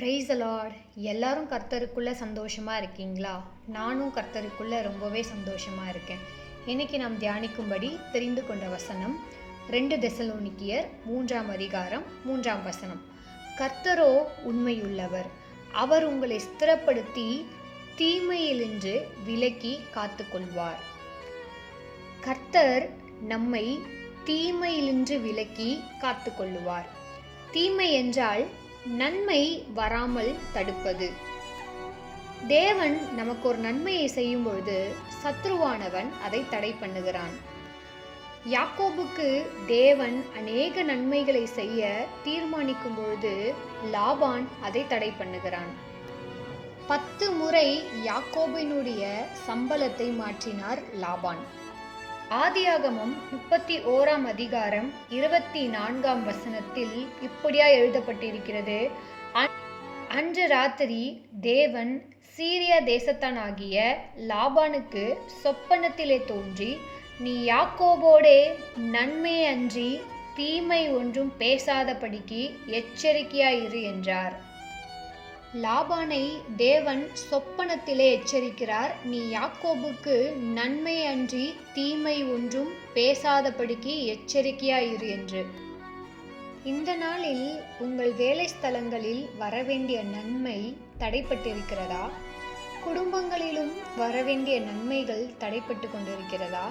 Praise the Lord. எல்லாரும் கர்த்தருக்குள்ளே சந்தோஷமாக இருக்கீங்களா? நானும் கர்த்தருக்குள்ளே ரொம்பவே சந்தோஷமாக இருக்கேன். இன்னைக்கு நாம் தியானிக்கும்படி தெரிந்து கொண்ட வசனம் 2 தெசலோனிக்கேயர் 3ஆம் அதிகாரம் 3ஆம் வசனம். கர்த்தரோ உண்மையுள்ளவர், அவர் உங்களை ஸ்திரப்படுத்தி தீமையிலின்று விலக்கி காத்துக்கொள்வார். கர்த்தர் நம்மை தீமையிலின்று விலக்கி காத்துக்கொள்ளுவார். தீமை என்றால் நன்மை வராமல் தடுப்பது. தேவன் நமக்கு ஒரு நன்மையை செய்யும் பொழுது சத்ருவானவன் அதை தடை பண்ணுகிறான். யாக்கோபுக்கு தேவன் அநேக நன்மைகளை செய்ய தீர்மானிக்கும் பொழுது லாபான் அதை தடை பண்ணுகிறான். 10 முறை யாக்கோபினுடைய சம்பளத்தை மாற்றினார் லாபான். ஆதியாகமம் 31ஆம் அதிகாரம் 24ஆம் வசனத்தில் இப்படியா எழுதப்பட்டிருக்கிறது. அன்று ராத்திரி தேவன் சீரியா தேசத்தானாகிய லாபானுக்கு சொப்பனத்திலே தோன்றி, நீ யாக்கோபோடே நன்மையை அன்றி தீமை ஒன்றும் பேசாதபடிக்கு எச்சரிக்கையாயிரு என்றார். லாபானை தேவன் சொப்பனத்திலே எச்சரிக்கிறார், நீ யாக்கோபுக்கு நன்மை அன்றி தீமை ஒன்றும் பேசாதபடிக்கு எச்சரிக்கையாயிரு என்று. இந்த நாளில் உங்கள் வேலை ஸ்தலங்களில் வரவேண்டிய நன்மை தடைப்பட்டிருக்கிறதா? குடும்பங்களிலும் வரவேண்டிய நன்மைகள் தடைப்பட்டு கொண்டிருக்கிறதா?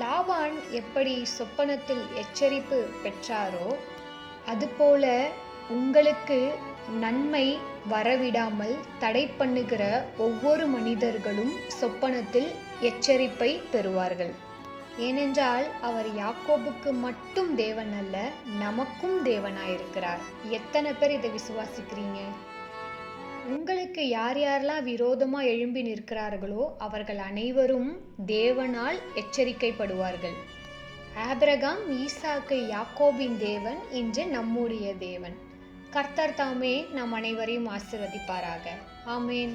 லாபான் எப்படி சொப்பனத்தில் எச்சரிப்பு பெற்றாரோ அதுபோல உங்களுக்கு நன்மை வரவிடாமல் தடை பண்ணுகிற ஒவ்வொரு மனிதர்களும் சொப்பனத்தில் எச்சரிப்பை பெறுவார்கள். ஏனென்றால் அவர் யாக்கோபுக்கு மட்டும் தேவன் அல்ல, நமக்கும் தேவனாயிருக்கிறார். எத்தனை பேர் இதை விசுவாசிக்கிறீங்க? உங்களுக்கு யார் யாரெல்லாம் விரோதமாக எழும்பி நிற்கிறார்களோ அவர்கள் அனைவரும் தேவனால் எச்சரிக்கைப்படுவார்கள். ஆபிரகாம், ஈசாக்கு, யாக்கோபின் தேவன் இன்று நம்முடைய தேவன். கர்த்தர் தாமே நம் அனைவரையும் ஆசீர்வதிப்பாராக. ஆமேன்.